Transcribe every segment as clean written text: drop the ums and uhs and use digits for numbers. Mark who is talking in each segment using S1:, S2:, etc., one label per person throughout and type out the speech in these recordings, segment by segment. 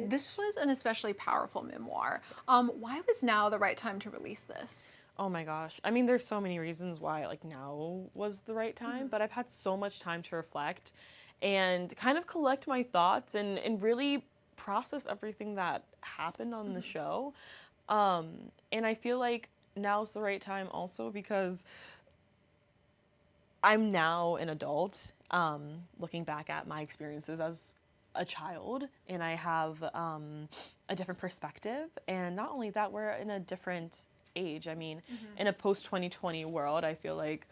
S1: This was an especially powerful memoir. Why was now the right time to release this?
S2: Oh my gosh. I mean, there's so many reasons why like now was the right time, but I've had so much time to reflect and kind of collect my thoughts and really process everything that happened on the show. And I feel like now's the right time also because I'm now an adult, looking back at my experiences as a child, and I have a different perspective. And not only that, we're in a different age. I mean, in a post 2020 world, I feel like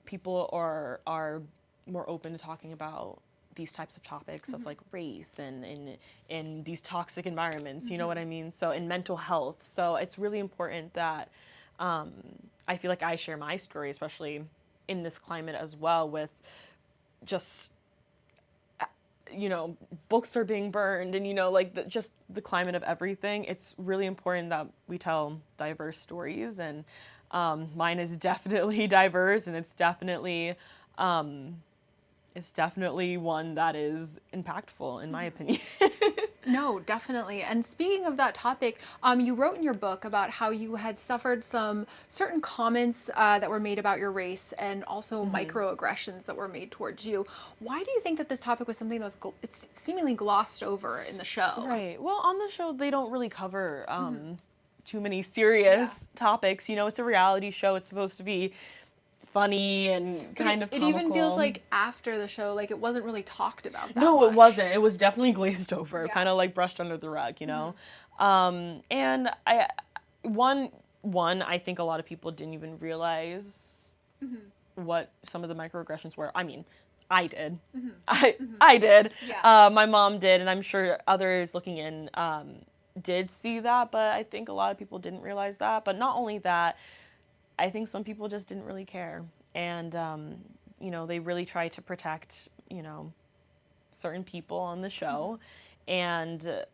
S2: people are more open to talking about these types of topics of like race and these toxic environments. You know what I mean? So in mental health. So it's really important that I feel like I share my story, especially in this climate as well, with just books are being burned and like just the climate of everything. It's really important that we tell diverse stories, and mine is definitely diverse, and it's definitely one that is impactful in my opinion.
S1: No, definitely. And speaking of that topic, you wrote in your book about how you had suffered some certain comments that were made about your race and also microaggressions that were made towards you. Why do you think that this topic was something that was it's seemingly glossed over in the show?
S2: Right. Well, on the show, they don't really cover too many serious topics. It's a reality show. It's supposed to be funny and kind of comical.
S1: It even feels like after the show, like it wasn't really talked about that
S2: No,
S1: much.
S2: it wasn't. It was definitely glazed over, kind of like brushed under the rug, And I think a lot of people didn't even realize what some of the microaggressions were. I mean, I did. I did.
S1: Yeah.
S2: My mom did, and I'm sure others looking in did see that, but I think a lot of people didn't realize that. But not only that, I think some people just didn't really care. And, they really tried to protect, certain people on the show. And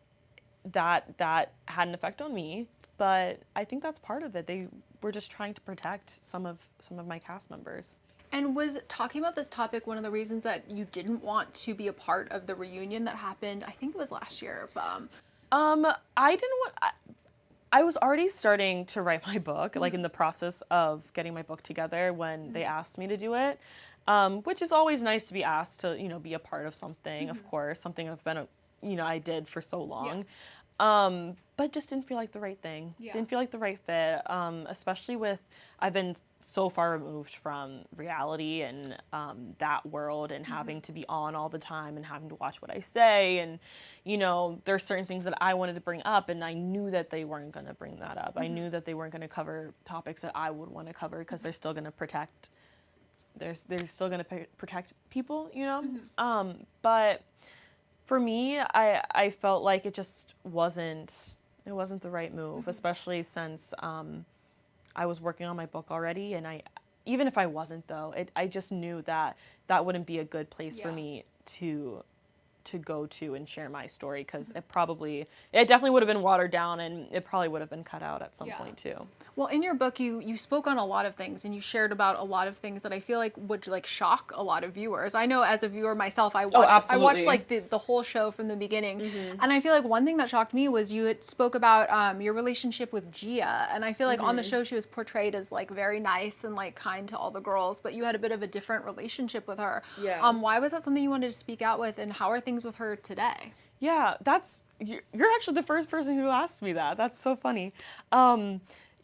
S2: that had an effect on me. But I think that's part of it. They were just trying to protect some of my cast members.
S1: And was talking about this topic one of the reasons that you didn't want to be a part of the reunion that happened? I think it was last year.
S2: I didn't want... I was already starting to write my book, like in the process of getting my book together when they asked me to do it, which is always nice to be asked to, be a part of something, of course, something I've been, I did for so long. But just didn't feel like the right thing.
S1: Yeah.
S2: Didn't feel like the right fit, especially with, I've been so far removed from reality and that world and having to be on all the time and having to watch what I say. And, there's certain things that I wanted to bring up, and I knew that they weren't going to bring that up. I knew that they weren't going to cover topics that I would want to cover because they're still going to protect, they're still going to protect people, But for me, I felt like it just wasn't the right move, especially since I was working on my book already, and even if I wasn't though, I just knew that wouldn't be a good place for me to go to and share my story, because it definitely would have been watered down, and it probably would have been cut out at some point too.
S1: Well, in your book, you spoke on a lot of things, and you shared about a lot of things that I feel like would like shock a lot of viewers. I know as a viewer myself, I watched like the whole show from the beginning, and I feel like one thing that shocked me was you had spoke about your relationship with Gia, and I feel like on the show she was portrayed as like very nice and like kind to all the girls, but you had a bit of a different relationship with her.
S2: Yeah.
S1: Why was that something you wanted to speak out with, and how are things with her today?
S2: Yeah, you're actually the first person who asked me that. That's so funny.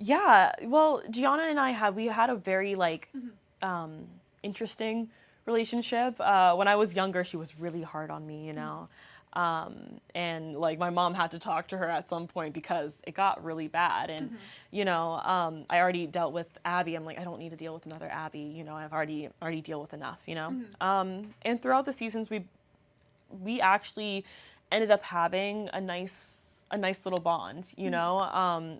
S2: Yeah, well, Gianna and I had a very like interesting relationship. When I was younger, she was really hard on me, and like my mom had to talk to her at some point because it got really bad. And I already dealt with Abby. I'm like, I don't need to deal with another Abby. I've already deal with enough. And throughout the seasons, we actually ended up having a nice little bond,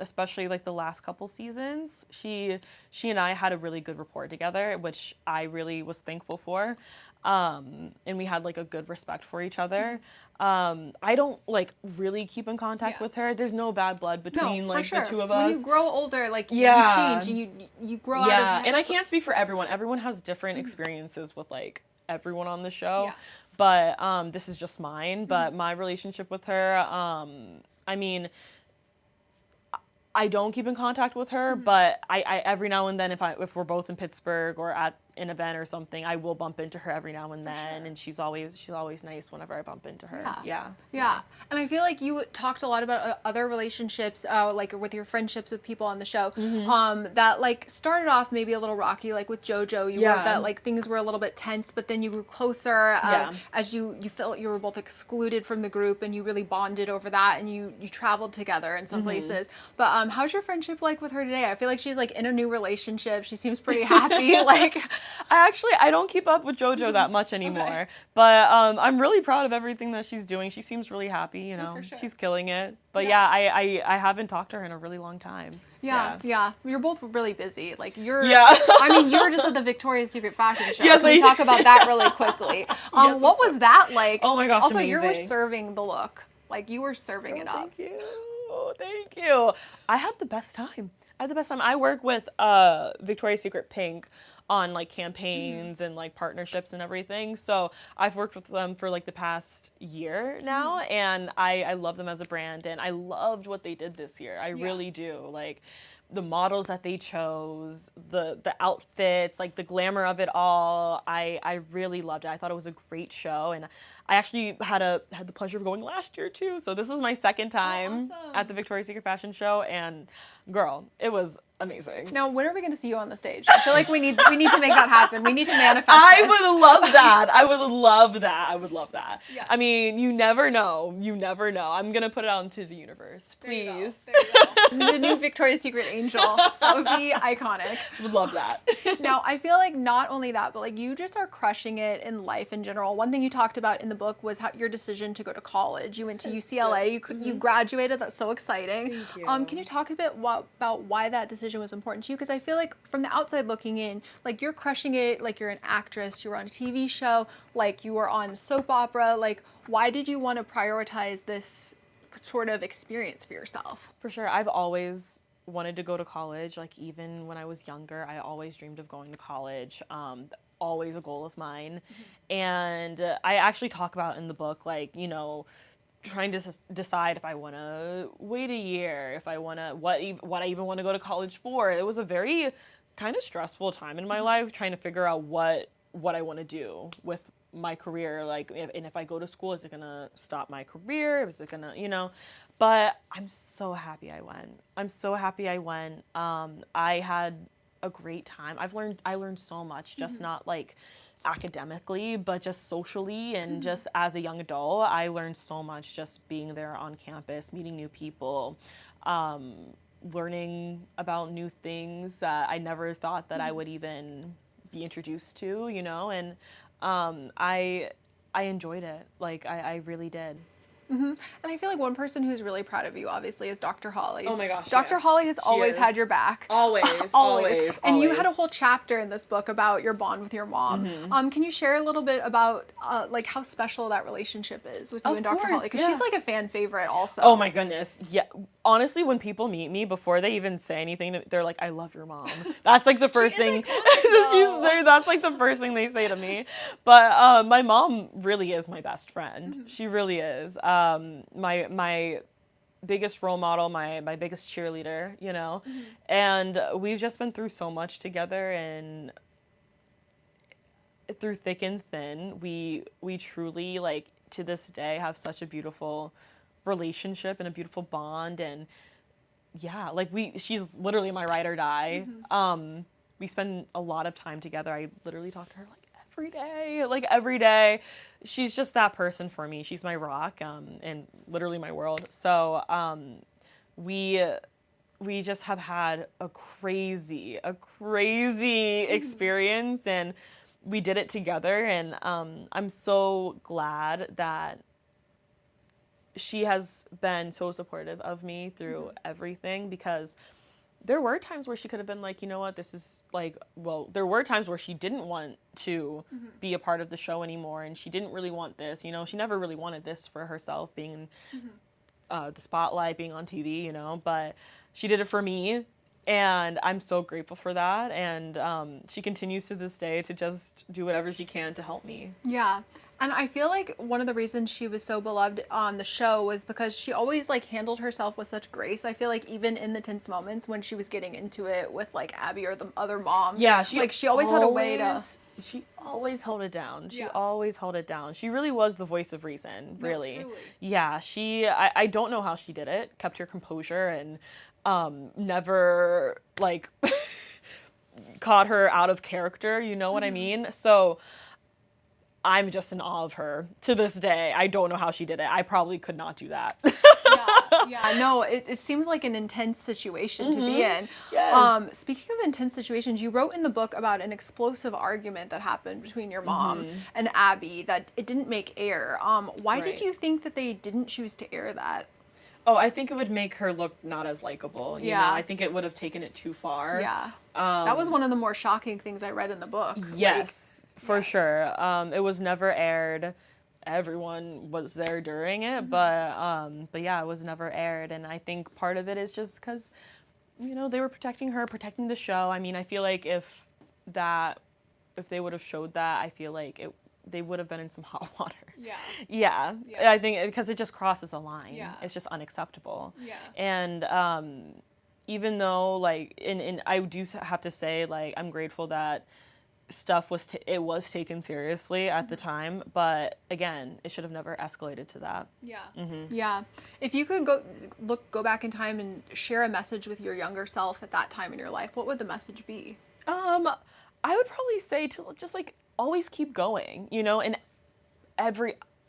S2: especially like the last couple seasons. She and I had a really good rapport together, which I really was thankful for. And we had like a good respect for each other. I don't like really keep in contact with her. There's no bad blood between the two of us.
S1: When you grow older, like you change and you grow out of
S2: and I can't speak for everyone. Everyone has different experiences with like everyone on the show.
S1: Yeah.
S2: But this is just mine. But my relationship with her, I mean, I don't keep in contact with her, but I every now and then, if we're both in Pittsburgh or at an event or something, I will bump into her every now and then, and she's always nice whenever I bump into her. Yeah.
S1: And I feel like you talked a lot about other relationships, like with your friendships with people on the show, that like started off maybe a little rocky, like with JoJo. You were that like things were a little bit tense, but then you grew closer as you felt you were both excluded from the group, and you really bonded over that, and you traveled together in some places. But how's your friendship like with her today? I feel like she's like in a new relationship. She seems pretty happy. Like,
S2: I don't keep up with JoJo that much anymore, but I'm really proud of everything that she's doing. She seems really happy, you know.
S1: For sure.
S2: She's killing it. But I haven't talked to her in a really long time.
S1: Yeah. You're both really busy. Like I mean, you were just at the Victoria's Secret fashion show.
S2: Yes,
S1: Can we talk about that really quickly? What was that like?
S2: Oh my gosh,
S1: also,
S2: amazing.
S1: you were serving the look. Like, you were serving it up.
S2: Thank you. I had the best time. I work with Victoria's Secret Pink on like campaigns and like partnerships and everything. So I've worked with them for like the past year now, and I love them as a brand, and I loved what they did this year. I really do. Like the models that they chose, the outfits, like the glamour of it all. I really loved it. I thought it was a great show, and I actually had the pleasure of going last year too. So this is my second time at the Victoria's Secret Fashion Show, and girl, it was amazing.
S1: Now, when are we going to see you on the stage? I feel like we need to make that happen. We need to manifest
S2: I
S1: this.
S2: would love that. I would love that.
S1: Yes.
S2: I mean, you never know. I'm going to put it out into the universe. Please.
S1: There you go. The new Victoria's Secret angel. That would be iconic.
S2: Would love that.
S1: Now, I feel like not only that, but like you just are crushing it in life in general. One thing you talked about in the book was your decision to go to college. You went to UCLA. You graduated. That's so exciting.
S2: Thank you.
S1: Can you talk a bit about why that decision was important to you? Because I feel like from the outside looking in, like you're crushing it. Like you're an actress. You were on a TV show. Like you were on soap opera. Like, why did you want to prioritize this sort of experience for yourself?
S2: For sure. I've always wanted to go to college. Like even when I was younger, I always dreamed of going to college. Always a goal of mine. And I actually talk about in the book, like, you know, trying to decide if I want to wait a year, if I want to, what I even want to go to college for. It was a very kind of stressful time in my life, trying to figure out what I want to do with my career. Like, and if I go to school, is it going to stop my career? Is it going to, you know? But I'm so happy I went. I had a great time. I learned so much, just not like academically, but just socially and just as a young adult. I learned so much just being there on campus, meeting new people, learning about new things that I never thought that I would even be introduced to, you know, and I enjoyed it. Like I really did.
S1: And I feel like one person who's really proud of you, obviously, is Dr. Holly.
S2: Oh my gosh,
S1: Dr.
S2: yes.
S1: Holly has always had your back.
S2: Always.
S1: And you had a whole chapter in this book about your bond with your mom. Can you share a little bit about like how special that relationship is with you and Dr. Holly? Because she's like a fan favorite also.
S2: Oh my goodness. Yeah. Honestly, when people meet me, before they even say anything, they're like, I love your mom. That's like the first thing. That's like the first thing they say to me. But my mom really is my best friend. She really is. My biggest role model, my biggest cheerleader, you know, and we've just been through so much together, and through thick and thin, we truly, like, to this day have such a beautiful relationship and a beautiful bond. And yeah, like she's literally my ride or die. We spend a lot of time together. I literally talk to her like every day. She's just that person for me. She's my rock, and literally my world. So we just have had a crazy experience, and we did it together. And I'm so glad that she has been so supportive of me through everything, because there were times where she could have been like, you know what, this is like, well, there were times where she didn't want to be a part of the show anymore, and she didn't really want this, you know, she never really wanted this for herself, being the spotlight, being on TV, you know, but she did it for me, And I'm so grateful for that. And she continues to this day to just do whatever she can to help me.
S1: Yeah. And I feel like one of the reasons she was so beloved on the show was because she always like handled herself with such grace. I feel like even in the tense moments when she was getting into it with like Abby or the other moms,
S2: yeah,
S1: she always had a way to.
S2: She always held it down. She
S1: Yeah.
S2: always held it down. She really was the voice of reason, really.
S1: No, truly.
S2: Yeah, I don't know how she did it. Kept her composure and never like caught her out of character, you know what I mean? So I'm just in awe of her to this day. I don't know how she did it. I probably could not do that.
S1: Yeah, no, it seems like an intense situation to be in.
S2: Yes.
S1: Speaking of intense situations, you wrote in the book about an explosive argument that happened between your mom and Abby that it didn't make air. Why did you think that they didn't choose to air that?
S2: Oh, I think it would make her look not as likable. You know? I think it would have taken it too far.
S1: Yeah. That was one of the more shocking things I read in the book.
S2: Yes. For sure. It was never aired. Everyone was there during it, but yeah, it was never aired. And I think part of it is just because, you know, they were protecting her, protecting the show. I mean, I feel like if they would have showed that, I feel like they would have been in some hot water. Yeah. I think because it just crosses a line.
S1: Yeah.
S2: It's just unacceptable.
S1: Yeah.
S2: And even though like, and I do have to say like, I'm grateful that stuff was taken seriously at the time, but again, it should have never escalated to that.
S1: Yeah. If you could go back in time and share a message with your younger self at that time in your life, what would the message be?
S2: I would probably say to just like always keep going, you know, and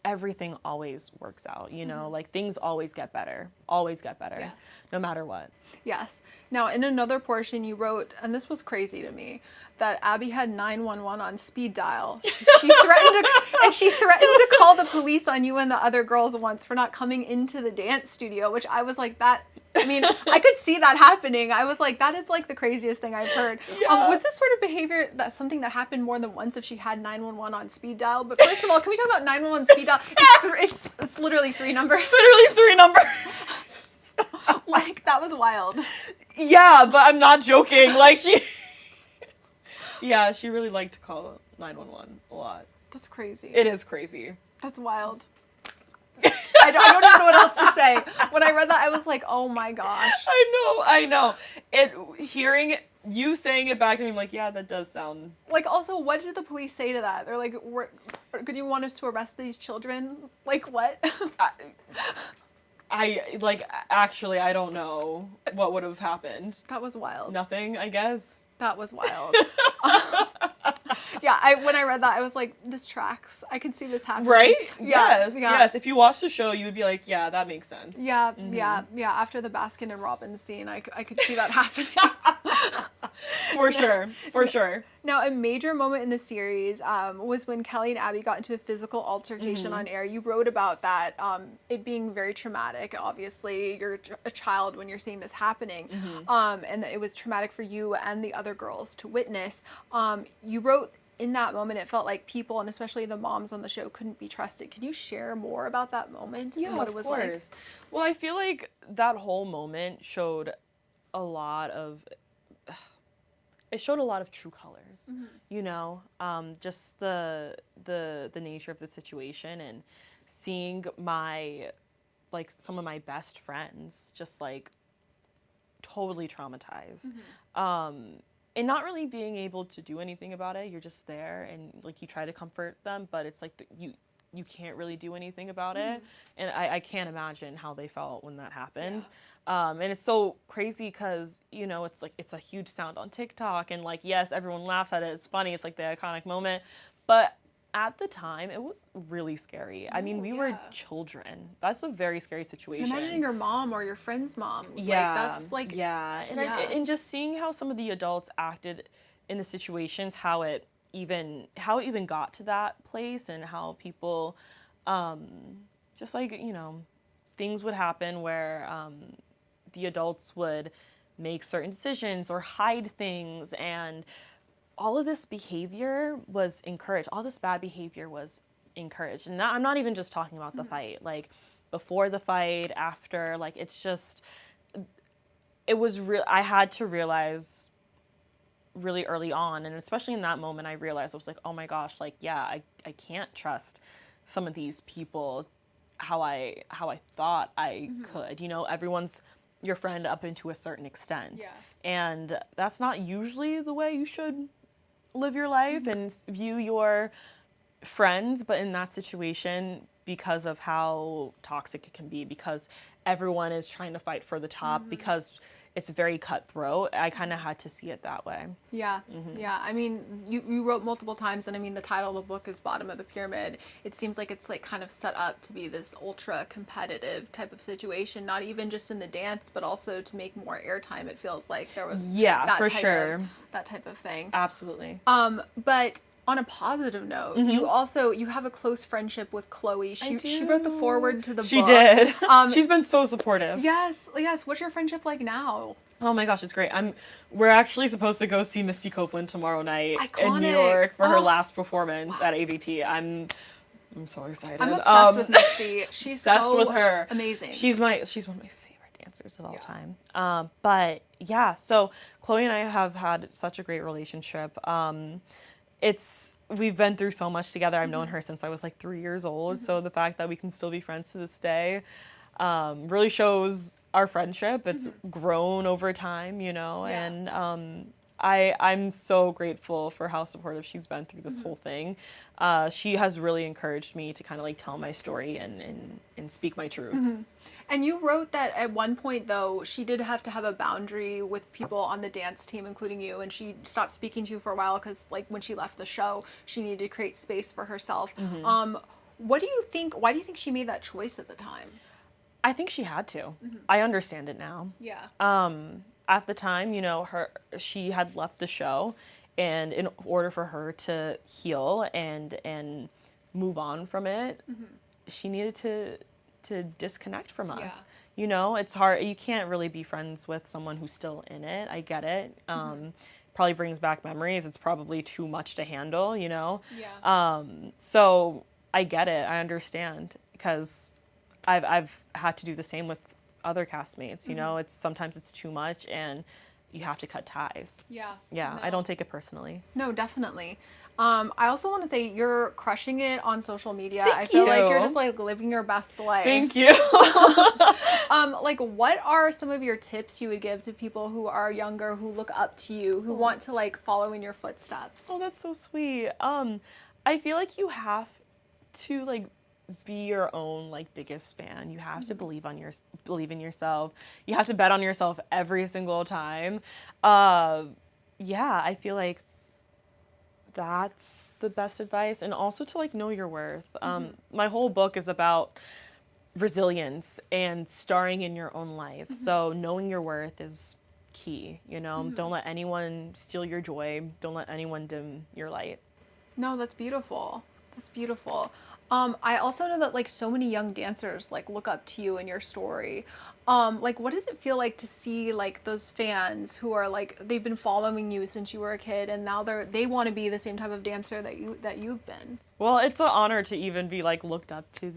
S2: everything always works out, you know, like things always get better, no matter what.
S1: Yes. Now, in another portion you wrote, and this was crazy to me, that Abby had 911 on speed dial. She threatened to call the police on you and the other girls once for not coming into the dance studio, which I was like, I mean, I could see that happening. I was like, that is like the craziest thing I've heard.
S2: Yeah.
S1: Was this sort of behavior that's something that happened more than once if she had 911 on speed dial? But first of all, can we talk about 911 speed dial? It's literally 3 numbers.
S2: Literally 3 numbers.
S1: Like, that was wild.
S2: Yeah, but I'm not joking. Like, she really liked to call 911 a lot.
S1: That's crazy.
S2: It is crazy.
S1: That's wild. I don't even know what else to say. When I read that, I was like, oh my gosh.
S2: I know. Hearing you saying it back to me, I'm like, yeah, that does sound...
S1: Like, also, what did the police say to that? They're like, could you want us to arrest these children? Like, what?
S2: Actually, I don't know what would have happened.
S1: That was wild.
S2: Nothing, I guess.
S1: That was wild. When I read that, I was like, this tracks. I could see this happening.
S2: Right?
S1: Yeah,
S2: Yes. If you watch the show, you would be like, yeah, that makes sense.
S1: Yeah. After the Baskin and Robbins scene, I could see that happening.
S2: For sure.
S1: Now, a major moment in the series was when Kelly and Abby got into a physical altercation on air. You wrote about that, it being very traumatic. Obviously, you're a child when you're seeing this happening, and that it was traumatic for you and the other girls to witness. You wrote in that moment, it felt like people, and especially the moms on the show, couldn't be trusted. Can you share more about that moment and what it was like?
S2: Well, I feel like that whole moment showed a lot of true colors, you know, just the nature of the situation and seeing some of my best friends just like totally traumatized. And not really being able to do anything about it. You're just there and like you try to comfort them, but it's like you can't really do anything about it. And I can't imagine how they felt when that happened. And it's so crazy because, you know, it's like, it's a huge sound on TikTok and like, yes, everyone laughs at it. It's funny. It's like the iconic moment. But at the time, it was really scary. I mean, we were children. That's a very scary situation.
S1: Imagining your mom or your friend's mom.
S2: Yeah.
S1: Like, that's like...
S2: Yeah. And just seeing how some of the adults acted in the situations, how it even got to that place and how people, just like, you know, things would happen where the adults would make certain decisions or hide things, and all of this behavior was encouraged. All this bad behavior was encouraged. And I'm not even just talking about the fight, like before the fight, after, like it's just it was real. I had to realize really early on, and especially in that moment, I realized I was like, oh my gosh, like, yeah, I can't trust some of these people how I thought I could. You know, everyone's your friend up into a certain extent.
S1: Yeah.
S2: And that's not usually the way you should live your life and view your friends, but in that situation, because of how toxic it can be, because everyone is trying to fight for the top, because it's very cutthroat, I kind of had to see it that way.
S1: Yeah, yeah. I mean, you wrote multiple times, and I mean, the title of the book is Bottom of the Pyramid. It seems like it's like kind of set up to be this ultra competitive type of situation, not even just in the dance, but also to make more airtime. It feels like there was that type of thing.
S2: Absolutely.
S1: But on a positive note, you have a close friendship with Chloe. She wrote the foreword to the book.
S2: She did. She's been so supportive.
S1: Yes. What's your friendship like now?
S2: Oh my gosh, it's great. We're actually supposed to go see Misty Copeland tomorrow night
S1: Iconic.
S2: in New York for her last performance at AVT. I'm so excited.
S1: I'm obsessed with Misty. She's
S2: obsessed
S1: so
S2: with her.
S1: Amazing.
S2: She's one of my favorite dancers of all time. But yeah, so Chloe and I have had such a great relationship. We've been through so much together. I've known her since I was like 3 years old. So the fact that we can still be friends to this day really shows our friendship. It's grown over time, you know, and I'm so grateful for how supportive she's been through this whole thing. She has really encouraged me to kind of like tell my story and speak my truth.
S1: And you wrote that at one point, though, she did have to have a boundary with people on the dance team, including you, and she stopped speaking to you for a while because, like, when she left the show, she needed to create space for herself. Why do you think she made that choice at the time?
S2: I think she had to. I understand it now.
S1: Yeah.
S2: At the time, you know, she had left the show, and in order for her to heal and move on from it, she needed to disconnect from us.
S1: Yeah.
S2: You know, it's hard. You can't really be friends with someone who's still in it. I get it. Probably brings back memories. It's probably too much to handle, you know?
S1: Yeah.
S2: So I get it. I understand, because I've had to do the same with other castmates, you know? Sometimes it's too much and you have to cut ties.
S1: Yeah.
S2: Yeah,
S1: No.
S2: I don't take it personally.
S1: No, definitely. I also want to say you're crushing it on social media.
S2: Thank
S1: I feel like
S2: you.
S1: you're just like living your best life.
S2: Thank you.
S1: Like, what are some of your tips you would give to people who are younger, who look up to you, who want to like follow in your footsteps?
S2: Oh, that's so sweet. I feel like you have to like be your own like biggest fan. You have to believe in yourself. You have to bet on yourself every single time. Yeah, I feel like that's the best advice, and also to like know your worth. My whole book is about resilience and starring in your own life. So knowing your worth is key, you know. Don't let anyone steal your joy. Don't let anyone dim your light.
S1: No, that's beautiful. That's beautiful. I also know that like so many young dancers like look up to you and your story. Like, what does it feel like to see like those fans who are like, they've been following you since you were a kid, and now they want to be the same type of dancer that you've been?
S2: Well, it's an honor to even be like looked up to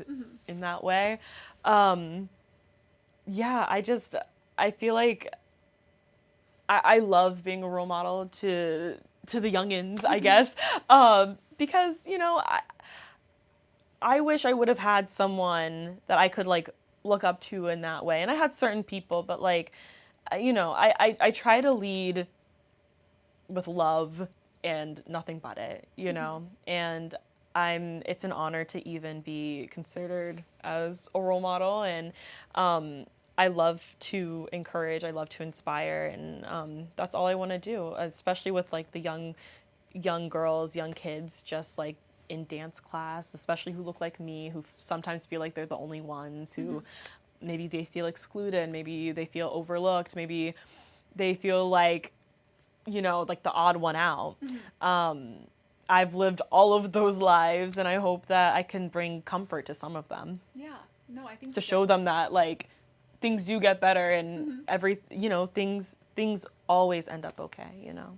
S2: in that way. Yeah, I feel like I love being a role model to the youngins, I guess, because, you know, I wish I would have had someone that I could like look up to in that way. And I had certain people, but like, you know, I try to lead with love and nothing but it, you know, and it's an honor to even be considered as a role model. And I love to encourage, I love to inspire, and that's all I want to do, especially with like the young girls, young kids, just like in dance class, especially who look like me, who sometimes feel like they're the only ones, who maybe they feel excluded, maybe they feel overlooked, maybe they feel like, you know, like the odd one out. I've lived all of those lives, and I hope that I can bring comfort to some of them.
S1: Yeah, no, I think
S2: to show them that like things do get better, and you know, things always end up okay, you know.